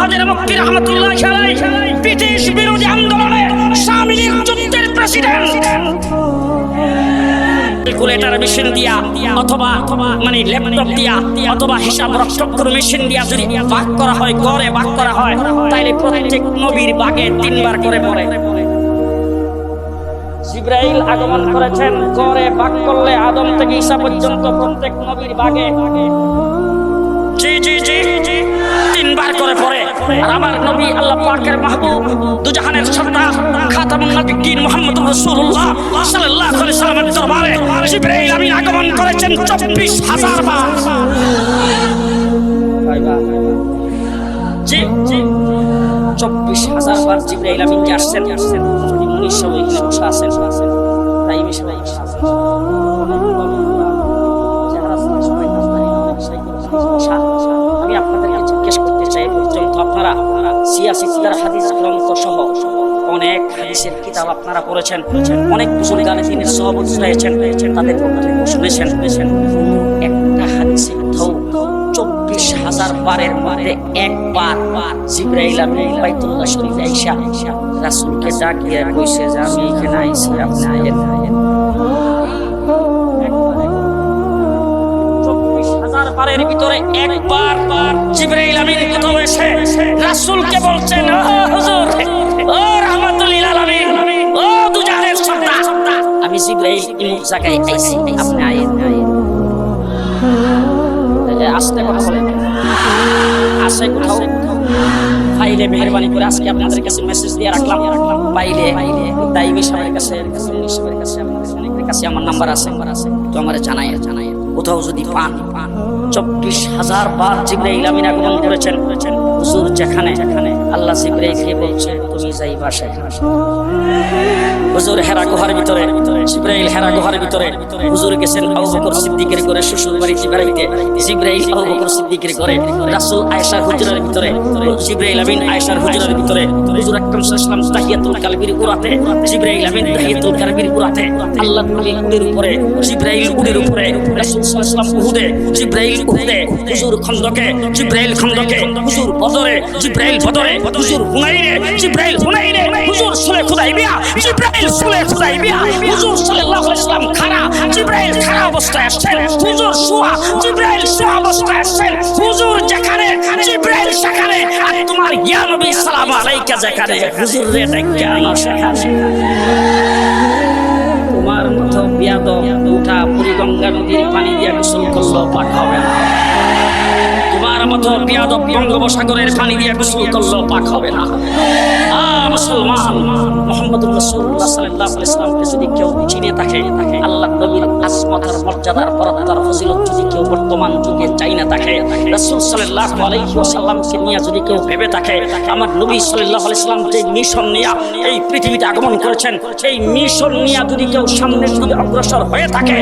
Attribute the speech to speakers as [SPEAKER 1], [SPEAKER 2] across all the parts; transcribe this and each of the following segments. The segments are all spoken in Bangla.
[SPEAKER 1] কাদের মক্কি রাহমাতুল্লাহি আলাইহি ব্রিটিশ বিরোধী আন্দোলনে শামিলের যুদ্ধের প্রেসিডেন্ট ক্যালকুলেটর মেশিন দিয়া অথবা মানে ল্যাপটপ দিয়া অথবা হিসাব রক্ষক মেশিন দিয়া যদি ভাগ করা হয়, গড়ে ভাগ করা হয়, তাহলে প্রত্যেক নবীর ভাগে 3 বার করে পড়ে। জিবরাইল আগমন করেছেন, গড়ে ভাগ করলে আদম থেকে ঈসা পর্যন্ত প্রত্যেক নবীর ভাগে জি জি জি জি 3 বার করে পড়ে। আর আমার নবী আল্লাহ পাকের মাহবুব দুজাহানের সর্দার খাতামুন নবিয়্যিন মুহাম্মদুর রাসূলুল্লাহ সাল্লাল্লাহু আলাইহি ওয়াসাল্লামের দরবারে জিবরাইল আমিন আগমন করেছেন 24,000 বার। জি জি 24,000 বার জিবরাইল আমিন কে আসছেন। মনীষা ওইখানে বসে আছেন, তাই মিশাই আমি আপনাদেরকে জিজ্ঞেস করতে চাই, পর্যন্ত আপনারা সিয়াসিত্তার হাদিস গ্রন্থ সহ অনেক হাদিসের কিতাব আপনারা পড়েছেন, অনেক বুজুর্গানে দ্বীনের সহবত হয়েছেন, তাদের বক্তব্য শুনেছেন, একটা হাদিসে 24,000 বারের মধ্যে একবার জিবরাইল আমিন বাইতুল্লাহ শরীফে আইসা রাসূলকে ডাক দিয়ে কইছে যে আমি এখানে আইছি, আপনি আয়েন। 24,000 বারের ভিতরে একবার জিবরাইল আমিন কোথাও এসে রাসূলকে বলছেন, ও হুজুর, ও রাহমাতুল লিল আলামিন, ও দুজাহানের সর্দার, আমি জিবরাইল ইমুক জায়গায় আইছি, আপনি আয়েন। আসতে কথা বলেন, আসে কোথাও ফাইলে মেহরবানি করে আজকে আপনাদের কাছে মেসেজ দিয়ে রাখলাম, পাইলে দাইমি সাহেবের কাছে, মুনিশ সাহেবের কাছে, আপনাদের অনেকের কাছে আমার নাম্বার আছে, তো আমারে জানাই কোথাও যদি পান। 24,000 বার জিবরাইল আমিন আগমন করেছেন। হুজুর যেখানে আল্লাহ জিবরাইলকে বলছে তুমি যাইবা সেখানে। হুজুর হেরা গুহার ভিতরে, জিবরাইল হেরা গুহার ভিতরে, হুজুর গেছেন আবু বকর সিদ্দিকের করে শ্বশুর বাড়িতে বেড়াইতে, জিবরাইল আবু বকর সিদ্দিকের করে, রাসূল আয়েশার হুজরার ভিতরে, জিবরাইল আমিন আয়েশার হুজরার ভিতরে, হুজুর আকরাম সাল্লাল্লাহু আলাইহি ওয়াসাল্লাম তাহিয়াতুল কালবির উরাতে, জিবরাইল আমিন তাহিয়াতুল কালবির উরাতে, আল্লাহ নবী উটের উপরে, জিবরাইল উটের উপরে, রাসূল সাল্লাল্লাহু আলাইহি ওয়াসাল্লাম উহুদে, জিবরাইল উহুদে, হুজুর খন্দকে, জিবরাইল খন্দকে, হুজুর বদরে, জিবরাইল বদরে, হুজুর হুনাইনে, জিবরাইল হুনাইনে, হুজুর সুলে খুদাইবিয়া, জিবরাইল সুলে খুদাইবিয়া, হুজুর সাল্লাল্লাহু আলাইহি ওয়াসাল্লাম খাড়া, জিবরাইল খাড়া অবস্থায় আসছেন, হুজুর শুয়া, জিবরাইল শুয়া অবস্থায় আসছেন, হুজুর যেখানে, জিবরাইল সেখানে, আর তোমার ইয়া নবী সালাম আলাইকা যেখানে, হুজুর রে ডাক্কা আনো সেখানে। তোমার মতো বিয়াদব উঠা বুড়িগঙ্গা নদীর পানি দিয়ে গোসল করলেও পাক হবে না। তোমার মতো বিয়াদব বঙ্গোপসাগরের পানি দিয়ে গোসল করলেও পাক হবে না। মুসলমান মুহাম্মদুর রাসূলুল্লাহ সাল্লাল্লাহু আলাইহি ওয়াসাল্লামকে যদি কেউ চিনে থাকে, আল্লাহ নবীর আজমতের মর্যাদার পরতার ফজিলত যদি কেউ বর্তমান যুগে চাই না থাকে, রাসূল সাল্লাল্লাহু আলাইহি ওয়াসাল্লামকে নিয়ে যদি কেউ ভেবে থাকে, আমার নবী সাল্লাল্লাহু আলাইহি ওয়াসাল্লাম যে মিশন নিয়ে এই পৃথিবীতে আগমন করেছেন, এই মিশন নিয়ে যদি কেউ সামনে যদি অগ্রসর হয়ে থাকে,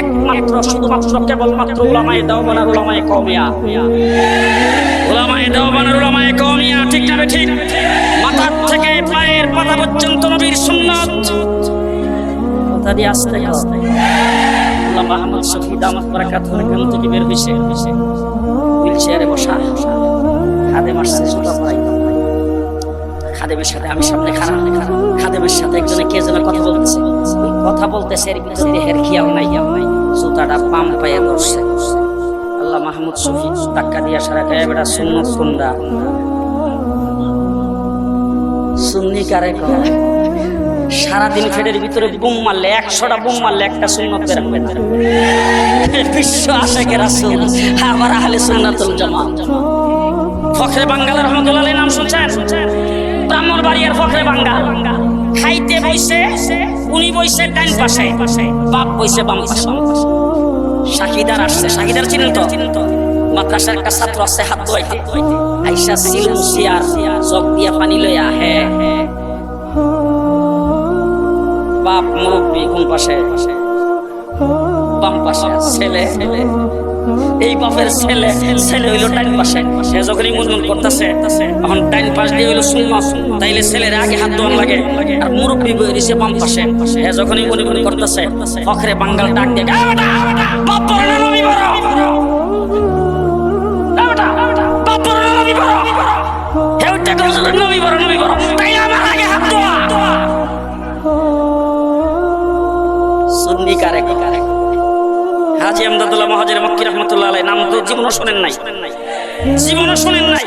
[SPEAKER 1] একমাত্র শুধুমাত্র কেবলমাত্র উলামায়ে দেওবন্দ আর উলামায়ে কওমিয়া, উলামায়ে দেওবন্দ আর উলামায়ে কওমিয়া, ঠিক না ঠিক? মাথা থেকে পায়ের পাতা পর্যন্ত নবীর সুন্নাত কথা দিয়ে আস্তে আস্তে আল্লাহ মাহমুদ শফি দামাত বারাকাতুহু এখান থেকে বের হইছে, হুইল চেয়ারে বসা, খাদেম আসছে জুতা পরাই, খাদেমের সাথে আমি সামনে খাড়া, খাদেমের সাথে একজনে কে যেন কথা বলতেছে, ওই কথা বলতেছে এর ভিতরে দেহের খেয়াল নাই, জুতাটা পাম পায়ে ধরছে। আল্লাহ মাহমুদ শফি ধাক্কা দিয়া সারা গায়ে বেড়া সুন্নত কোনটা, সুন্নি কারে কয়? সারাদিন ফেডের ভিতরে বুম মারলে 100টা বুম মারলে একটা সুন্নত বের হবে না। বিশ্ব আশিকে রাসূল, আবার আহলে সুন্নাতুল জামাত। ফখরে বাঙ্গাল রহমাতুল্লাহ আলাইহি নাম শুনছেন? ব্রাহ্মণবাড়িয়ার ফখরে বাঙ্গাল খাইতে বইছে, উনি বইছে ডান পাশে, বাপ বইছে বাম পাশে। শাকিদার আসছে, শাকিদার চিনেন তো? মাদ্রাসার একটা ছাত্র আছে হাত ধোয়াইতে, আইসা সিলুন সিয়ার জগ দিয়া পানি লইয়া, হ্যাঁ বাপ মুরব্বী কোন পাশে? বাম পাশে। ছেলে, এই বাপের ছেলে হইল ডাইন পাশে, সে যখনই মুনমুন করতেছে তখন ডাইন পাশ দিয়ে হইল সুন্নাত, তাইলে ছেলের আগে হাত ধোয়ান লাগে, আর মুরব্বী বই দিছে বাম পাশে, সে যখনই মুনমুন করতেছে ফখরে বাঙ্গাল ডাক দিয়ে, বাপ বড় না নবী বড়, বাপ বড় না নবী বড়, প্রত্যেকটা হুজুর নবী বড় তাই আমার আগে হাত দোয়া সুন্নি কারে হাজী আমদাদুল্লাহ মহাজির মক্কি রহমাতুল্লাহ আলাইহি নাম তো জীবনও শোনেন নাই